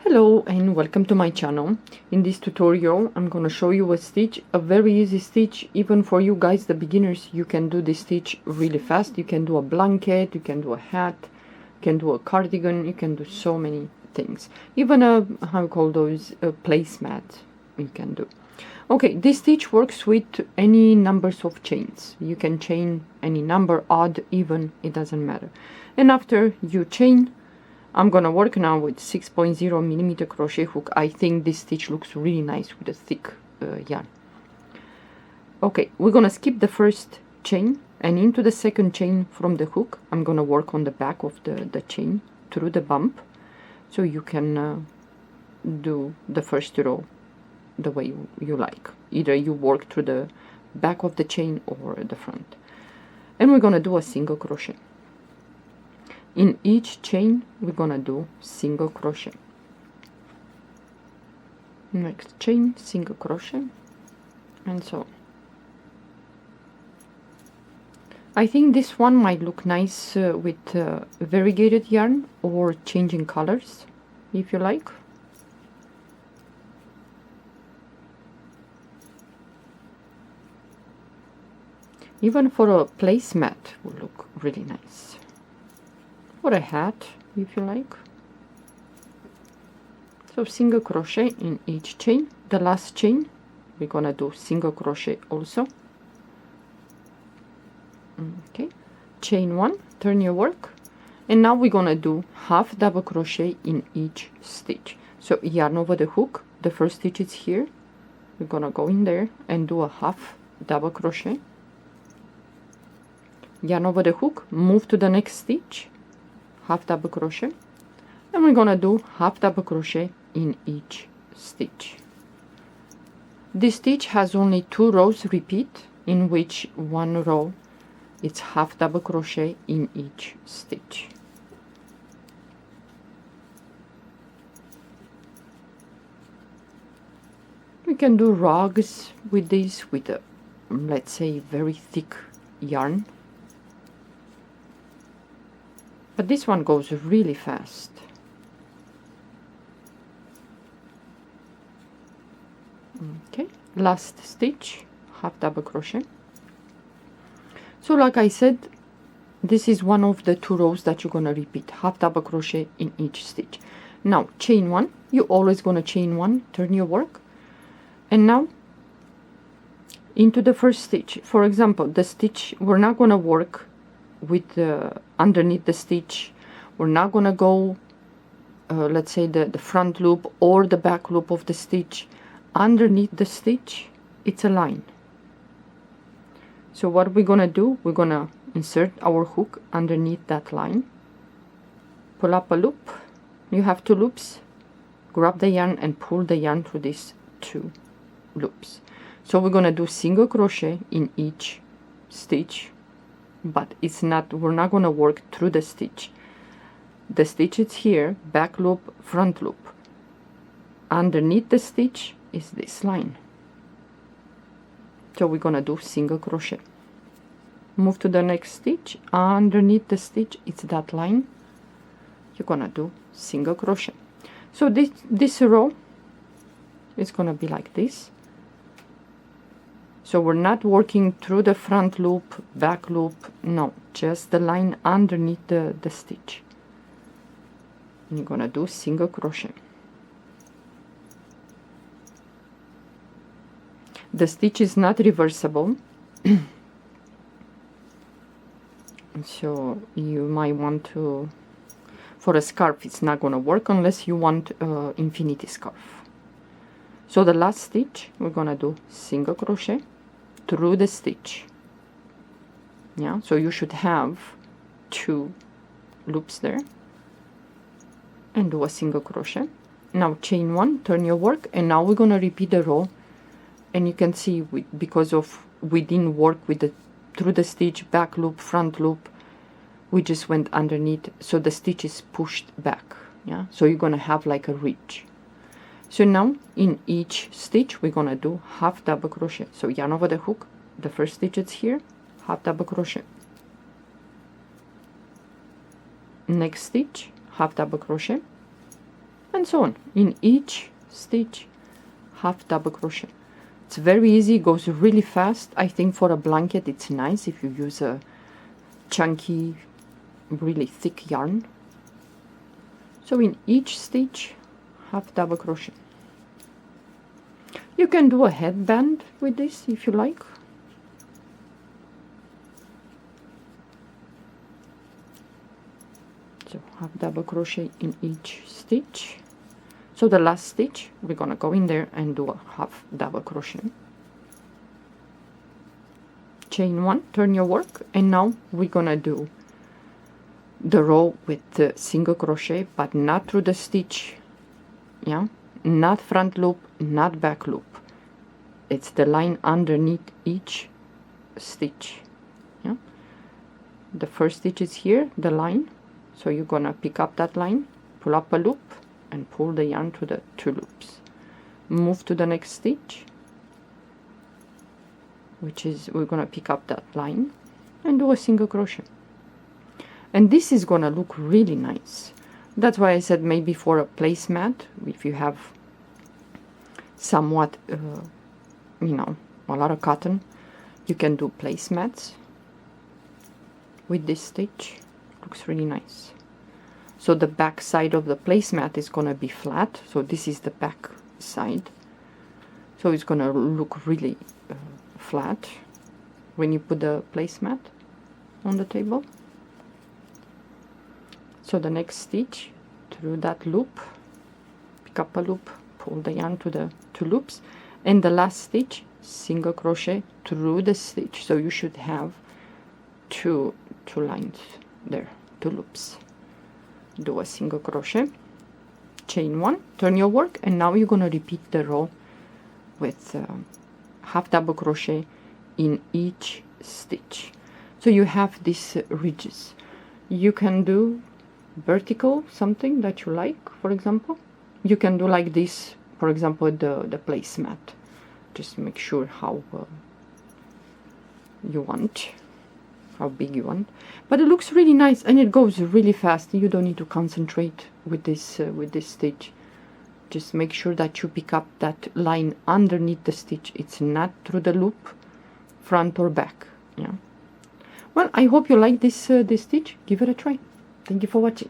Hello and welcome to my channel. In this tutorial I'm going to show you a stitch, a very easy stitch. Even for you guys, the beginners, you can do this stitch really fast. You can do a blanket, you can do a hat, you can do a cardigan, you can do so many things. Even a, how you call those, a placemat you can do. Okay, this stitch works with any numbers of chains. You can chain any number, odd, even, it doesn't matter. And after you chain, I'm gonna work now with 6.0 millimeter crochet hook. I think this stitch looks really nice with a thick yarn. Okay, we're gonna skip the first chain, and into the second chain from the hook I'm gonna work on the back of the chain through the bump, so you can do the first row the way you like. Either you work through the back of the chain or the front. And we're gonna do a single crochet. In each chain we're gonna do single crochet. Next chain, single crochet, and so on. I think this one might look nice with variegated yarn or changing colors, if you like. Even for a placemat will look really nice. Or a hat, if you like. So single crochet in each chain. The last chain we're gonna do single crochet also. Okay, chain one, turn your work, and now we're gonna do half double crochet in each stitch. So yarn over the hook, the first stitch is here, we're gonna go in there and do a half double crochet, yarn over the hook, move to the next stitch, half double crochet, and we're gonna do half double crochet in each stitch. This stitch has only 2 rows repeat, in which one row it's half double crochet in each stitch. We can do rugs with this, with a, let's say, very thick yarn. But this one goes really fast. Okay, last stitch, half double crochet. So like I said, this is one of the 2 rows that you're gonna repeat, half double crochet in each stitch. Now chain one, you're always gonna chain one, turn your work, and now into the first stitch. For example, the stitch, we're not gonna work with underneath the stitch. We're not gonna go let's say the front loop or the back loop of the stitch. Underneath the stitch it's a line. So what we're gonna do, we're gonna insert our hook underneath that line, pull up a loop, you have 2 loops, grab the yarn and pull the yarn through these 2 loops. So we're gonna do single crochet in each stitch, but it's not, we're not going to work through the stitch. The stitch is here, back loop, front loop. Underneath the stitch is this line. So we're going to do single crochet. Move to the next stitch, underneath the stitch it's that line. You're going to do single crochet. So this row is going to be like this. So we're not working through the front loop, back loop, no, just the line underneath the stitch. And you're gonna do single crochet. The stitch is not reversible, so you might want to, for a scarf it's not gonna work unless you want infinity scarf. So the last stitch we're gonna do single crochet through the stitch. Yeah, so you should have 2 loops there, and do a single crochet. Now chain one, turn your work, and now we're gonna repeat the row. And you can see because of we didn't work with the through the stitch, back loop, front loop, we just went underneath, so the stitch is pushed back. Yeah, so you're gonna have like a ridge. So now in each stitch we're gonna do half double crochet. So yarn over the hook, the first stitch is here, half double crochet. Next stitch, half double crochet. and so on. In each stitch, half double crochet. It's very easy, goes really fast. I think for a blanket it's nice if you use a chunky, really thick yarn. So in each stitch, half double crochet. You can do a headband with this if you like. So half double crochet in each stitch. So the last stitch, we're gonna go in there and do a half double crochet. Chain one, turn your work, and now we're gonna do the row with the single crochet, but not through the stitch, yeah, not front loop, not back loop. It's the line underneath each stitch, yeah. The first stitch is here, the line, so you're gonna pick up that line, pull up a loop, and pull the yarn to the 2 loops. Move to the next stitch, which is, we're gonna pick up that line and do a single crochet. And this is gonna look really nice. That's why I said maybe for a placemat, if you have somewhat, you know, a lot of cotton, you can do placemats with this stitch. Looks really nice. So the back side of the placemat is gonna be flat. So this is the back side. So it's gonna look really flat when you put the placemat on the table. So the next stitch, through that loop, pick up a loop, pull the yarn to the 2 loops, and the last stitch, single crochet through the stitch. So you should have two lines there, 2 loops. Do a single crochet, chain 1, turn your work, and now you're gonna repeat the row with half double crochet in each stitch. So you have these ridges. You can do vertical, something that you like, for example. You can do like this, for example, the placemat. Just make sure how you want, how big you want, but it looks really nice and it goes really fast. You don't need to concentrate with this stitch. Just make sure that you pick up that line underneath the stitch. It's not through the loop, front or back. Yeah. Well, I hope you like this stitch. Give it a try. Thank you for watching.